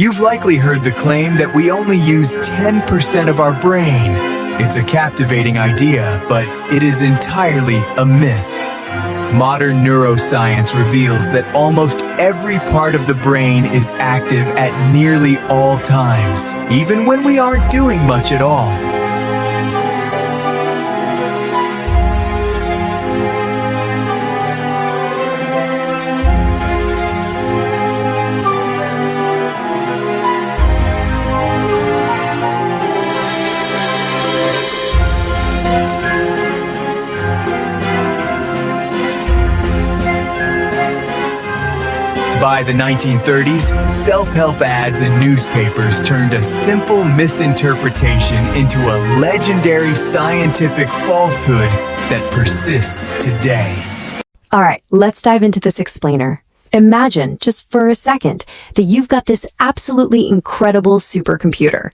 You've likely heard the claim that we only use 10% of our brain. It's a captivating idea, but it is entirely a myth. Modern neuroscience reveals that almost every part of the brain is active at nearly all times, even when we aren't doing much at all. By the 1930s, self-help ads in newspapers turned a simple misinterpretation into a legendary scientific falsehood that persists today. All right, let's dive into this explainer. Imagine, just for a second, that you've got this absolutely incredible supercomputer.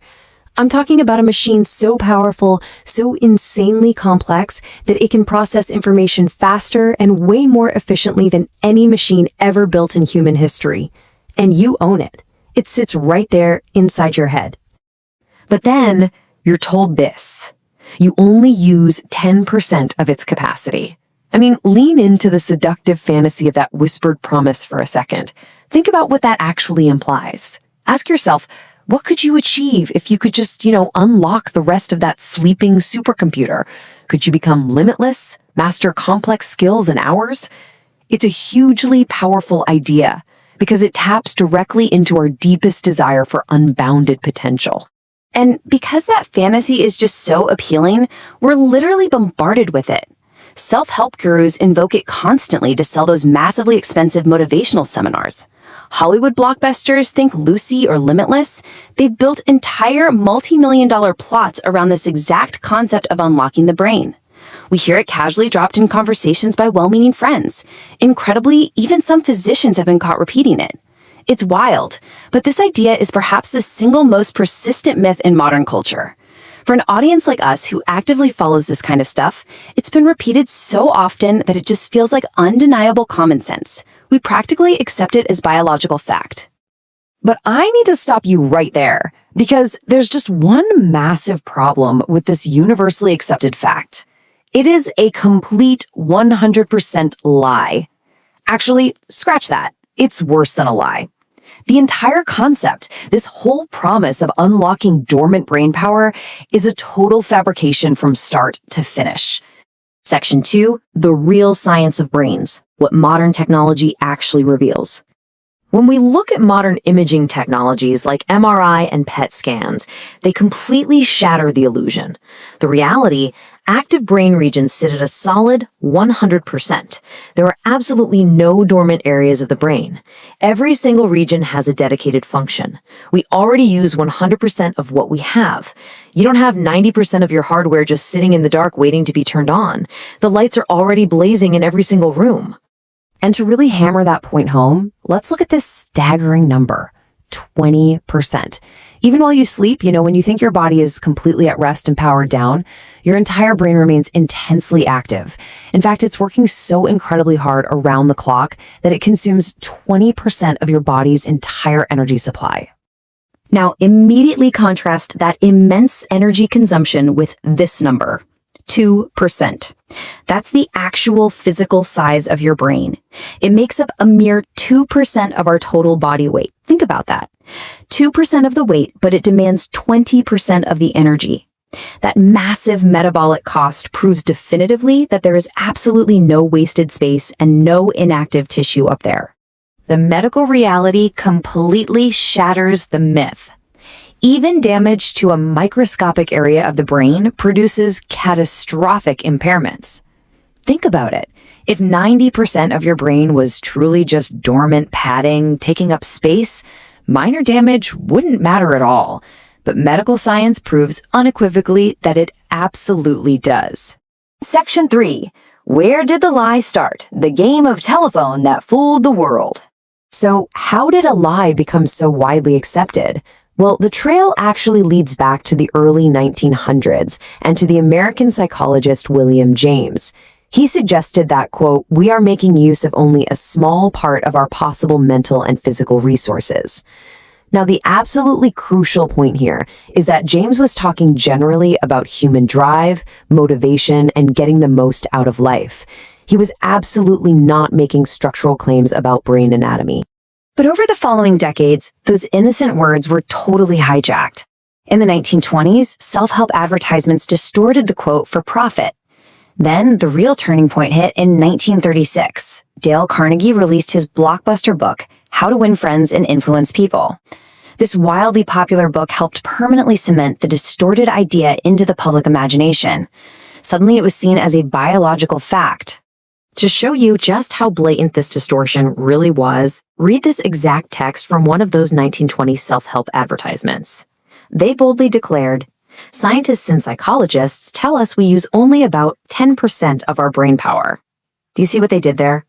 I'm talking about a machine so powerful, so insanely complex, that it can process information faster and way more efficiently than any machine ever built in human history. And you own it. It sits right there inside your head. But then, you're told this. You only use 10% of its capacity. I mean, lean into the seductive fantasy of that whispered promise for a second. Think about what that actually implies. Ask yourself, what could you achieve if you could just, unlock the rest of that sleeping supercomputer? Could you become limitless, master complex skills in hours? It's a hugely powerful idea because it taps directly into our deepest desire for unbounded potential. And because that fantasy is just so appealing, we're literally bombarded with it. Self-help gurus invoke it constantly to sell those massively expensive motivational seminars. Hollywood blockbusters, think Lucy or Limitless, they've built entire multi-million-dollar plots around this exact concept of unlocking the brain. We hear it casually dropped in conversations by well-meaning friends. Incredibly, even some physicians have been caught repeating it. It's wild, but this idea is perhaps the single most persistent myth in modern culture. For an audience like us who actively follows this kind of stuff, it's been repeated so often that it just feels like undeniable common sense. We practically accept it as biological fact. But I need to stop you right there, because there's just one massive problem with this universally accepted fact. It is a complete 100% lie. Actually, scratch that. It's worse than a lie. The entire concept, this whole promise of unlocking dormant brain power, is a total fabrication from start to finish. Section 2, the real science of brains, what modern technology actually reveals. When we look at modern imaging technologies like MRI and PET scans, they completely shatter the illusion. The reality, active brain regions sit at a solid 100%. There are absolutely no dormant areas of the brain. Every single region has a dedicated function. We already use 100% of what we have. You don't have 90% of your hardware just sitting in the dark waiting to be turned on. The lights are already blazing in every single room. And to really hammer that point home, let's look at this staggering number, 20%. Even while you sleep, when you think your body is completely at rest and powered down, your entire brain remains intensely active. In fact, it's working so incredibly hard around the clock that it consumes 20% of your body's entire energy supply. Now, immediately contrast that immense energy consumption with this number, 2%. That's the actual physical size of your brain. It makes up a mere 2% of our total body weight. Think about that. 2% of the weight, but it demands 20% of the energy. That massive metabolic cost proves definitively that there is absolutely no wasted space and no inactive tissue up there. The medical reality completely shatters the myth. Even damage to a microscopic area of the brain produces catastrophic impairments. Think about it. If 90% of your brain was truly just dormant padding, taking up space, minor damage wouldn't matter at all. But medical science proves unequivocally that it absolutely does. Section 3. Where did the lie start? The game of telephone that fooled the world. So, how did a lie become so widely accepted? Well, the trail actually leads back to the early 1900s and to the American psychologist William James. He suggested that, quote, "We are making use of only a small part of our possible mental and physical resources." Now, the absolutely crucial point here is that James was talking generally about human drive, motivation, and getting the most out of life. He was absolutely not making structural claims about brain anatomy. But over the following decades, those innocent words were totally hijacked. In the 1920s, self-help advertisements distorted the quote for profit. Then, the real turning point hit in 1936. Dale Carnegie released his blockbuster book, How to Win Friends and Influence People. This wildly popular book helped permanently cement the distorted idea into the public imagination. Suddenly, it was seen as a biological fact. To show you just how blatant this distortion really was, read this exact text from one of those 1920 self-help advertisements. They boldly declared, "Scientists and psychologists tell us we use only about 10% of our brain power." Do you see what they did there?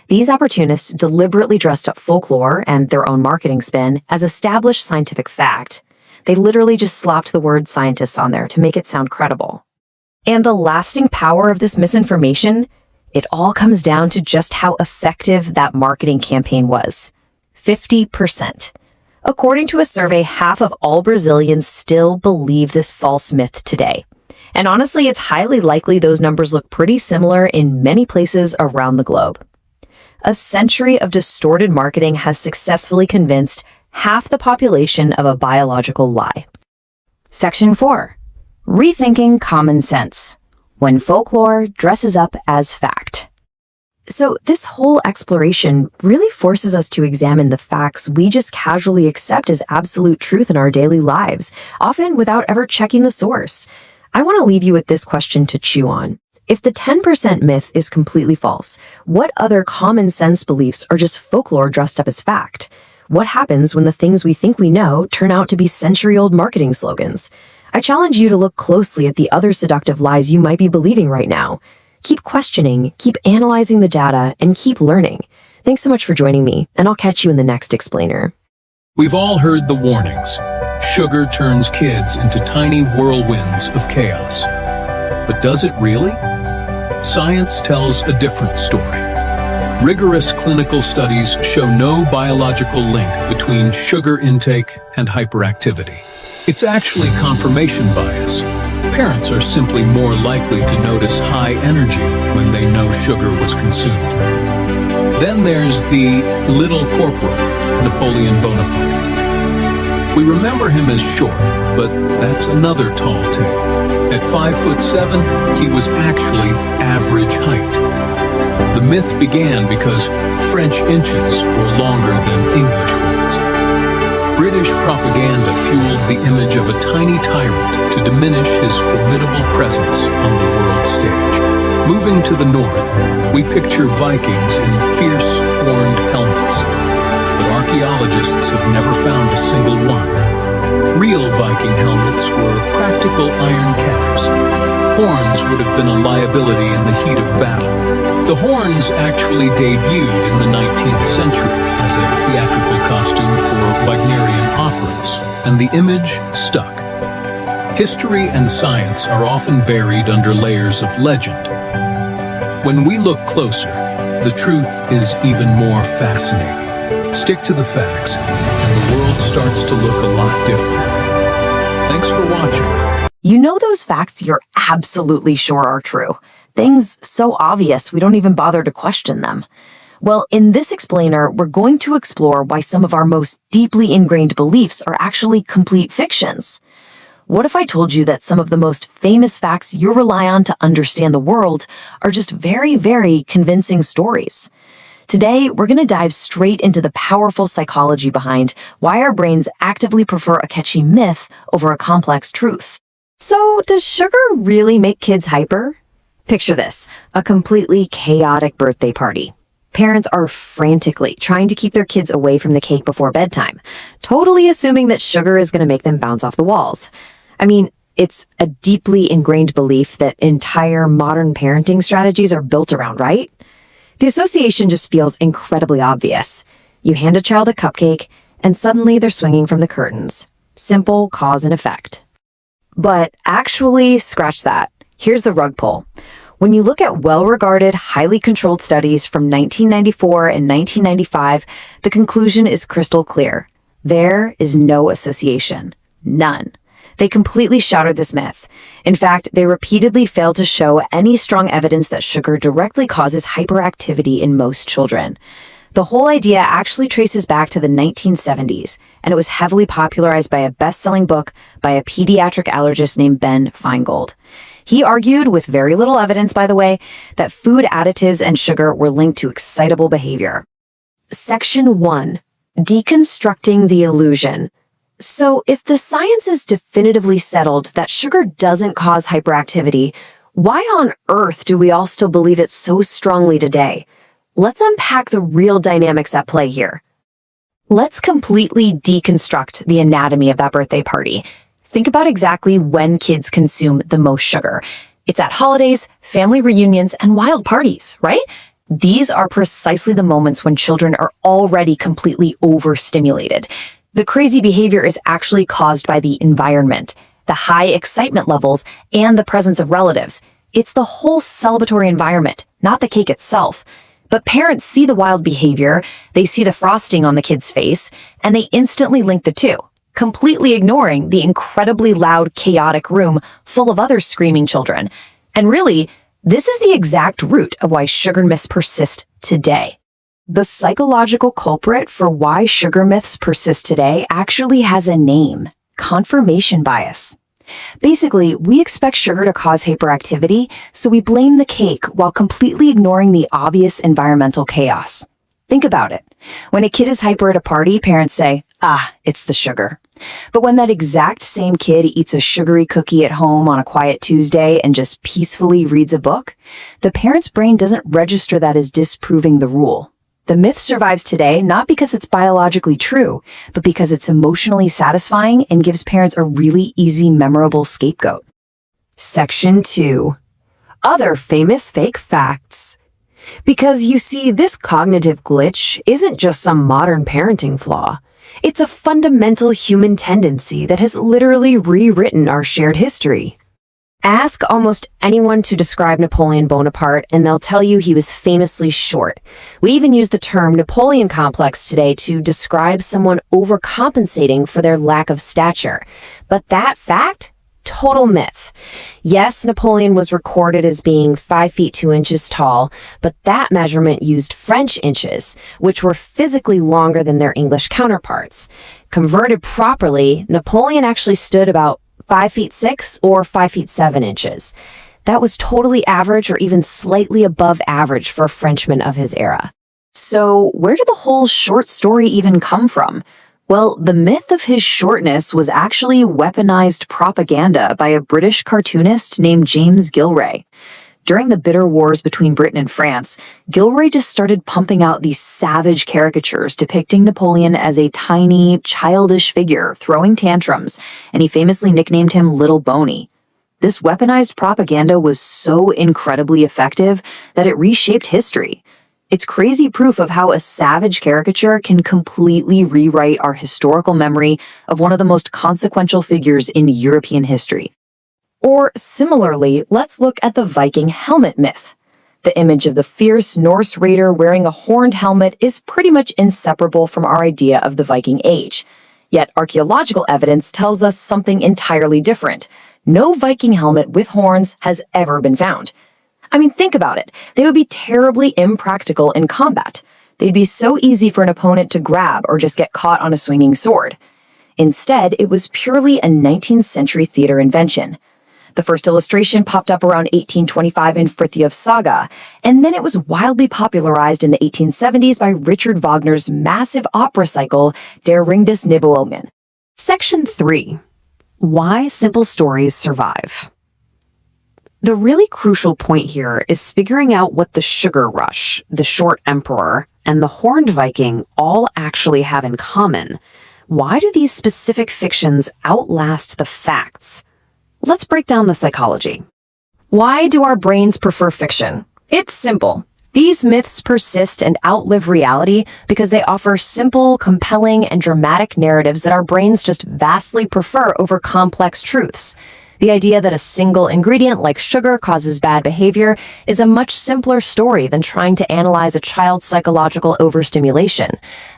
These opportunists deliberately dressed up folklore and their own marketing spin as established scientific fact. They literally just slapped the word scientists on there to make it sound credible. And the lasting power of this misinformation? It all comes down to just how effective that marketing campaign was. 50%. According to a survey, half of all Brazilians still believe this false myth today. And honestly, it's highly likely those numbers look pretty similar in many places around the globe. A century of distorted marketing has successfully convinced half the population of a biological lie. Section 4. Rethinking common sense. When folklore dresses up as fact. So this whole exploration really forces us to examine the facts we just casually accept as absolute truth in our daily lives, often without ever checking the source. I want to leave you with this question to chew on. If the 10% myth is completely false, what other common sense beliefs are just folklore dressed up as fact? What happens when the things we think we know turn out to be century-old marketing slogans? I challenge you to look closely at the other seductive lies you might be believing right now. Keep questioning, keep analyzing the data, and keep learning. Thanks so much for joining me, and I'll catch you in the next explainer. We've all heard the warnings. Sugar turns kids into tiny whirlwinds of chaos. But does it really? Science tells a different story. Rigorous clinical studies show no biological link between sugar intake and hyperactivity. It's actually confirmation bias. Parents are simply more likely to notice high energy when they know sugar was consumed. Then there's the little corporal, Napoleon Bonaparte. We remember him as short, but that's another tall tale. At 5'7", he was actually average height. The myth began because French inches were longer than English ones. British propaganda fueled the image of a tiny tyrant to diminish his formidable presence on the world stage. Moving to the north, we picture Vikings in fierce horned helmets. But archaeologists have never found a single one. Real Viking helmets were practical iron caps. Horns would have been a liability in the heat of battle. The horns actually debuted in the 19th century as a theatrical costume for Wagnerian operas, and the image stuck. History and science are often buried under layers of legend. When we look closer, the truth is even more fascinating. Stick to the facts, and the world starts to look a lot different. Thanks for watching. You know those facts you're absolutely sure are true. Things so obvious we don't even bother to question them. Well, in this explainer, we're going to explore why some of our most deeply ingrained beliefs are actually complete fictions. What if I told you that some of the most famous facts you rely on to understand the world are just very, very convincing stories? Today, we're going to dive straight into the powerful psychology behind why our brains actively prefer a catchy myth over a complex truth. So, does sugar really make kids hyper? Picture this, a completely chaotic birthday party. Parents are frantically trying to keep their kids away from the cake before bedtime, totally assuming that sugar is going to make them bounce off the walls. I mean, it's a deeply ingrained belief that entire modern parenting strategies are built around, right? The association just feels incredibly obvious. You hand a child a cupcake, and suddenly they're swinging from the curtains. Simple cause and effect. But actually, scratch that. Here's the rug pull. When you look at well-regarded, highly controlled studies from 1994 and 1995, the conclusion is crystal clear. There is no association. None. They completely shattered this myth. In fact, they repeatedly failed to show any strong evidence that sugar directly causes hyperactivity in most children. The whole idea actually traces back to the 1970s, and it was heavily popularized by a best-selling book by a pediatric allergist named Ben Feingold. He argued, with very little evidence by the way, that food additives and sugar were linked to excitable behavior. Section 1. Deconstructing the illusion. So, if the science is definitively settled that sugar doesn't cause hyperactivity, why on earth do we all still believe it so strongly today? Let's unpack the real dynamics at play here. Let's completely deconstruct the anatomy of that birthday party. Think about exactly when kids consume the most sugar. It's at holidays, family reunions, and wild parties, right? These are precisely the moments when children are already completely overstimulated. The crazy behavior is actually caused by the environment, the high excitement levels, and the presence of relatives. It's the whole celebratory environment, not the cake itself. But parents see the wild behavior, they see the frosting on the kid's face, and they instantly link the two, completely ignoring the incredibly loud, chaotic room full of other screaming children. And really, this is the exact root of why sugar myths persist today. The psychological culprit for why sugar myths persist today actually has a name: confirmation bias. Basically, we expect sugar to cause hyperactivity, so we blame the cake while completely ignoring the obvious environmental chaos. Think about it. When a kid is hyper at a party, parents say, it's the sugar. But when that exact same kid eats a sugary cookie at home on a quiet Tuesday and just peacefully reads a book, the parent's brain doesn't register that as disproving the rule. The myth survives today not because it's biologically true, but because it's emotionally satisfying and gives parents a really easy, memorable scapegoat. Section 2. Other famous fake facts. Because you see, this cognitive glitch isn't just some modern parenting flaw. It's a fundamental human tendency that has literally rewritten our shared history. Ask almost anyone to describe Napoleon Bonaparte, and they'll tell you he was famously short. We even use the term Napoleon complex today to describe someone overcompensating for their lack of stature. But that fact? Total myth. Yes, Napoleon was recorded as being 5 feet 2 inches tall, but that measurement used French inches, which were physically longer than their English counterparts. Converted properly, Napoleon actually stood about 5 feet 6 or 5 feet 7 inches. That was totally average or even slightly above average for a Frenchman of his era. So where did the whole short story even come from? Well, the myth of his shortness was actually weaponized propaganda by a British cartoonist named James Gilray. During the bitter wars between Britain and France, Gilray just started pumping out these savage caricatures depicting Napoleon as a tiny, childish figure throwing tantrums, and he famously nicknamed him Little Boney. This weaponized propaganda was so incredibly effective that it reshaped history. It's crazy proof of how a savage caricature can completely rewrite our historical memory of one of the most consequential figures in European history. Or similarly, let's look at the Viking helmet myth. The image of the fierce Norse raider wearing a horned helmet is pretty much inseparable from our idea of the Viking Age. Yet archaeological evidence tells us something entirely different. No Viking helmet with horns has ever been found. I mean, think about it. They would be terribly impractical in combat. They'd be so easy for an opponent to grab or just get caught on a swinging sword. Instead, it was purely a 19th century theater invention. The first illustration popped up around 1825 in Frithiof's Saga, and then it was wildly popularized in the 1870s by Richard Wagner's massive opera cycle, Der Ring des Nibelungen. Section 3. Why simple stories survive. The really crucial point here is figuring out what the sugar rush, the short emperor, and the horned Viking all actually have in common. Why do these specific fictions outlast the facts? Let's break down the psychology. Why do our brains prefer fiction? It's simple. These myths persist and outlive reality because they offer simple, compelling, and dramatic narratives that our brains just vastly prefer over complex truths. The idea that a single ingredient like sugar causes bad behavior is a much simpler story than trying to analyze a child's psychological overstimulation.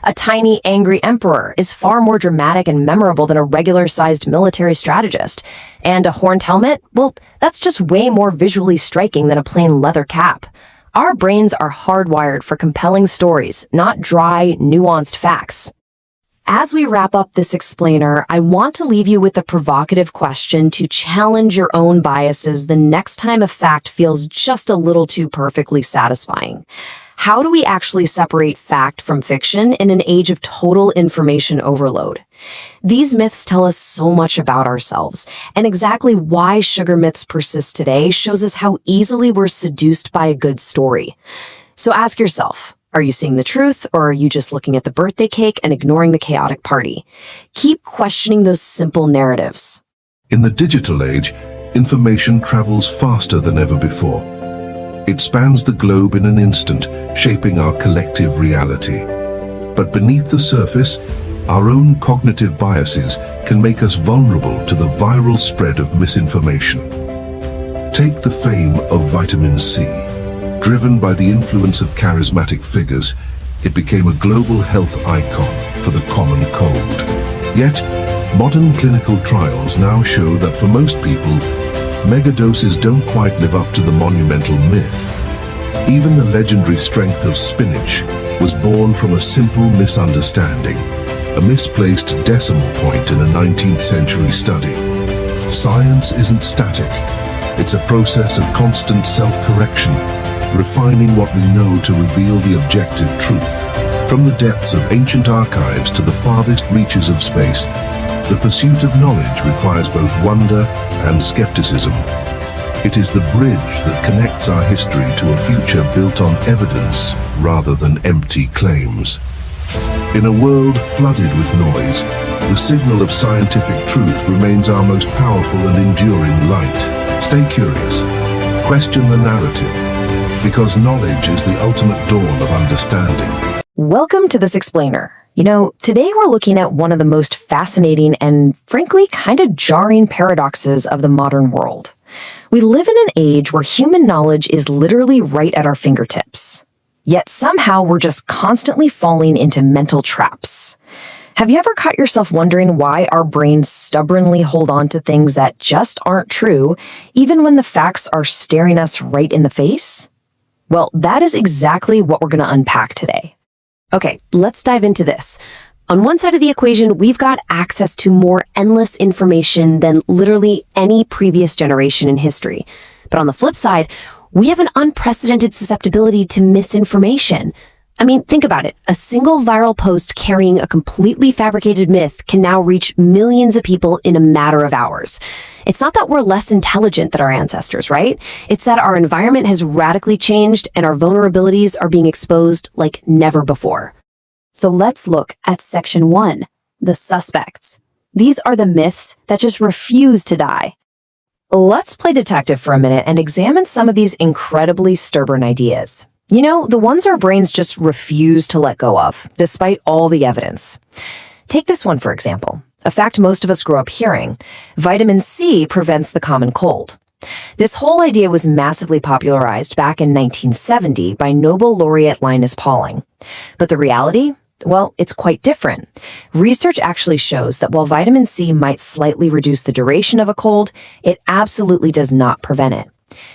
A tiny, angry emperor is far more dramatic and memorable than a regular-sized military strategist. And a horned helmet? Well, that's just way more visually striking than a plain leather cap. Our brains are hardwired for compelling stories, not dry, nuanced facts. As we wrap up this explainer, I want to leave you with a provocative question to challenge your own biases the next time a fact feels just a little too perfectly satisfying. How do we actually separate fact from fiction in an age of total information overload? These myths tell us so much about ourselves, and exactly why sugar myths persist today shows us how easily we're seduced by a good story. So ask yourself, are you seeing the truth, or are you just looking at the birthday cake and ignoring the chaotic party? Keep questioning those simple narratives. In the digital age, information travels faster than ever before. It spans the globe in an instant, shaping our collective reality. But beneath the surface, our own cognitive biases can make us vulnerable to the viral spread of misinformation. Take the fame of vitamin C. Driven by the influence of charismatic figures, it became a global health icon for the common cold. Yet, modern clinical trials now show that for most people, megadoses don't quite live up to the monumental myth. Even the legendary strength of spinach was born from a simple misunderstanding, a misplaced decimal point in a 19th century study. Science isn't static. It's a process of constant self-correction, refining what we know to reveal the objective truth. From the depths of ancient archives to the farthest reaches of space, the pursuit of knowledge requires both wonder and skepticism. It is the bridge that connects our history to a future built on evidence rather than empty claims. In a world flooded with noise, the signal of scientific truth remains our most powerful and enduring light. Stay curious. Question the narrative, because knowledge is the ultimate dawn of understanding. Welcome to this explainer. Today we're looking at one of the most fascinating and, frankly, kind of jarring paradoxes of the modern world. We live in an age where human knowledge is literally right at our fingertips. Yet somehow we're just constantly falling into mental traps. Have you ever caught yourself wondering why our brains stubbornly hold on to things that just aren't true, even when the facts are staring us right in the face? Well, that is exactly what we're going to unpack today. Okay, let's dive into this. On one side of the equation, we've got access to more endless information than literally any previous generation in history. But on the flip side, we have an unprecedented susceptibility to misinformation. I mean, think about it. A single viral post carrying a completely fabricated myth can now reach millions of people in a matter of hours. It's not that we're less intelligent than our ancestors, right? It's that our environment has radically changed and our vulnerabilities are being exposed like never before. So let's look at Section 1, the suspects. These are the myths that just refuse to die. Let's play detective for a minute and examine some of these incredibly stubborn ideas. The ones our brains just refuse to let go of, despite all the evidence. Take this one, for example. A fact most of us grew up hearing. Vitamin C prevents the common cold. This whole idea was massively popularized back in 1970 by Nobel laureate Linus Pauling. But the reality? Well, it's quite different. Research actually shows that while vitamin C might slightly reduce the duration of a cold, it absolutely does not prevent it.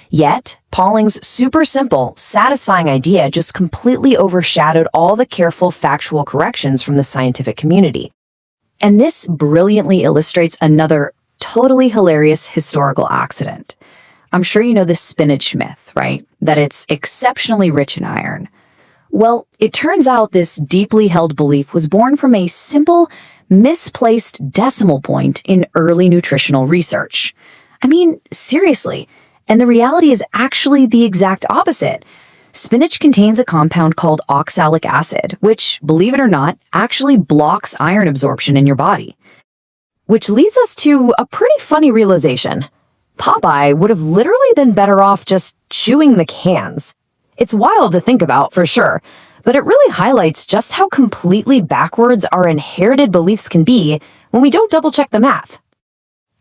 Yet, Pauling's super simple, satisfying idea just completely overshadowed all the careful factual corrections from the scientific community. And this brilliantly illustrates another totally hilarious historical accident. I'm sure you know the spinach myth, right? That it's exceptionally rich in iron. Well, it turns out this deeply held belief was born from a simple, misplaced decimal point in early nutritional research. I mean, seriously. And the reality is actually the exact opposite. Spinach contains a compound called oxalic acid, which, believe it or not, actually blocks iron absorption in your body. Which leads us to a pretty funny realization. Popeye would have literally been better off just chewing the cans. It's wild to think about, for sure, but it really highlights just how completely backwards our inherited beliefs can be when we don't double-check the math.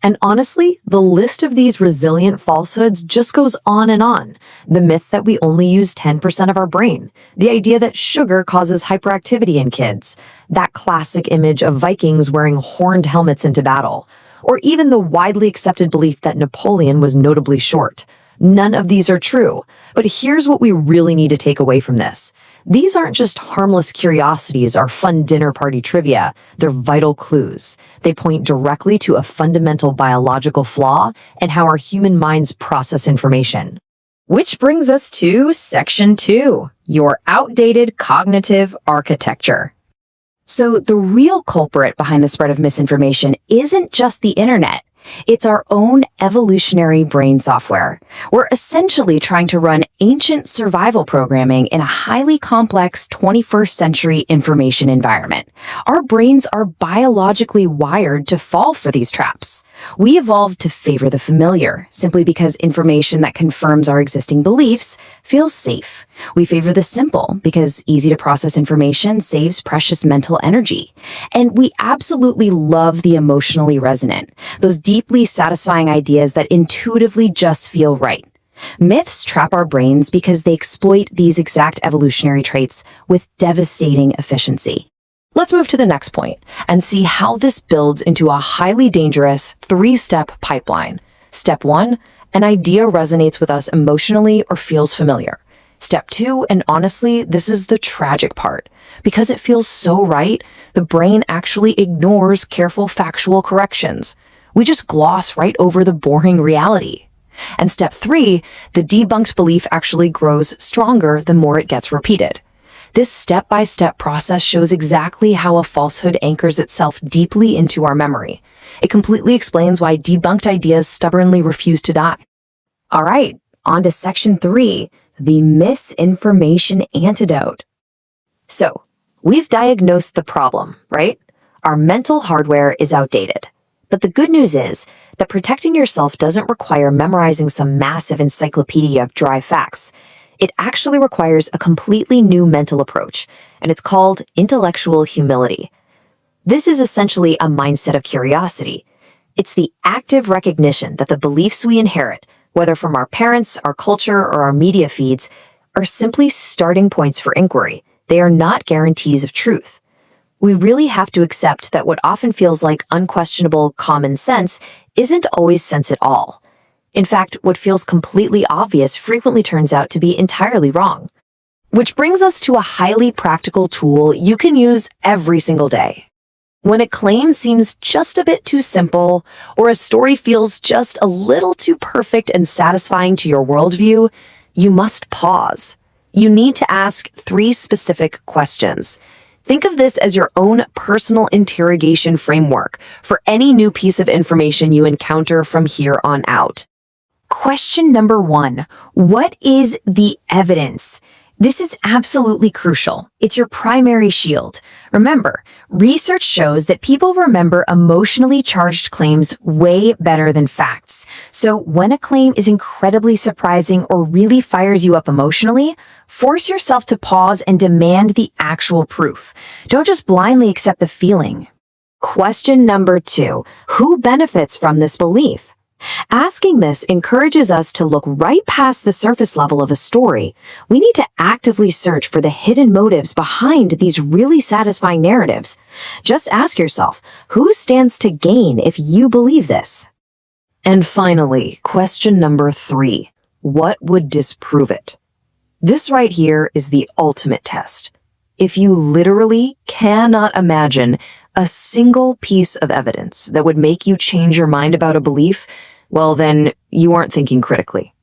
And honestly, the list of these resilient falsehoods just goes on and on. The myth that we only use 10% of our brain, the idea that sugar causes hyperactivity in kids, that classic image of Vikings wearing horned helmets into battle, or even the widely accepted belief that Napoleon was notably short. None of these are true, but here's what we really need to take away from this. These aren't just harmless curiosities or fun dinner party trivia. They're vital clues. They point directly to a fundamental biological flaw in how our human minds process information. Which brings us to Section 2, your outdated cognitive architecture. So the real culprit behind the spread of misinformation isn't just the internet. It's our own evolutionary brain software. We're essentially trying to run ancient survival programming in a highly complex 21st century information environment. Our brains are biologically wired to fall for these traps. We evolved to favor the familiar, simply because information that confirms our existing beliefs feels safe. We favor the simple because easy to process information saves precious mental energy. And we absolutely love the emotionally resonant, those deeply satisfying ideas that intuitively just feel right. Myths trap our brains because they exploit these exact evolutionary traits with devastating efficiency. Let's move to the next point and see how this builds into a highly dangerous 3-step pipeline. Step 1, an idea resonates with us emotionally or feels familiar. Step 2, and honestly, this is the tragic part. Because it feels so right, the brain actually ignores careful factual corrections. We just gloss right over the boring reality. And step 3, the debunked belief actually grows stronger the more it gets repeated. This step-by-step process shows exactly how a falsehood anchors itself deeply into our memory. It completely explains why debunked ideas stubbornly refuse to die. All right, on to Section 3, the misinformation antidote. So, we've diagnosed the problem, right? Our mental hardware is outdated. But the good news is that protecting yourself doesn't require memorizing some massive encyclopedia of dry facts. It actually requires a completely new mental approach, and it's called intellectual humility. This is essentially a mindset of curiosity. It's the active recognition that the beliefs we inherit, whether from our parents, our culture, or our media feeds, are simply starting points for inquiry. They are not guarantees of truth. We really have to accept that what often feels like unquestionable common sense isn't always sense at all. In fact, what feels completely obvious frequently turns out to be entirely wrong. Which brings us to a highly practical tool you can use every single day. When a claim seems just a bit too simple, or a story feels just a little too perfect and satisfying to your worldview, you must pause. You need to ask 3 specific questions. Think of this as your own personal interrogation framework for any new piece of information you encounter from here on out. Question number 1, what is the evidence? This is absolutely crucial. It's your primary shield. Remember, research shows that people remember emotionally charged claims way better than facts. So when a claim is incredibly surprising or really fires you up emotionally, force yourself to pause and demand the actual proof. Don't just blindly accept the feeling. Question number 2, who benefits from this belief? Asking this encourages us to look right past the surface level of a story. We need to actively search for the hidden motives behind these really satisfying narratives. Just ask yourself, who stands to gain if you believe this? And finally, question number 3, what would disprove it? This right here is the ultimate test. If you literally cannot imagine a single piece of evidence that would make you change your mind about a belief, well then, you aren't thinking critically.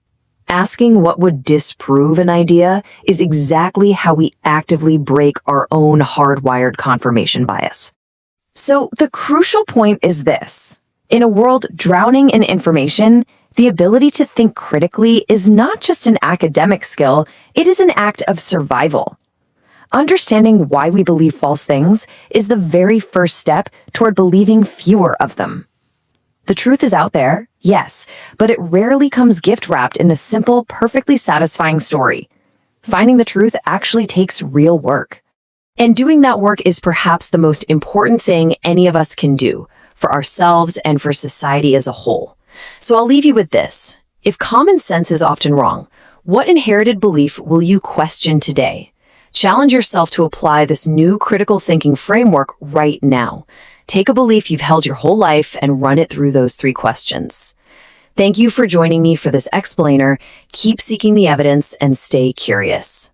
Asking what would disprove an idea is exactly how we actively break our own hardwired confirmation bias. So the crucial point is this. In a world drowning in information, the ability to think critically is not just an academic skill, it is an act of survival. Understanding why we believe false things is the very first step toward believing fewer of them. The truth is out there, yes, but it rarely comes gift-wrapped in a simple, perfectly satisfying story. Finding the truth actually takes real work. And doing that work is perhaps the most important thing any of us can do, for ourselves, and for society as a whole. So I'll leave you with this. If common sense is often wrong, what inherited belief will you question today? Challenge yourself to apply this new critical thinking framework right now. Take a belief you've held your whole life and run it through those 3 questions. Thank you for joining me for this explainer. Keep seeking the evidence and stay curious.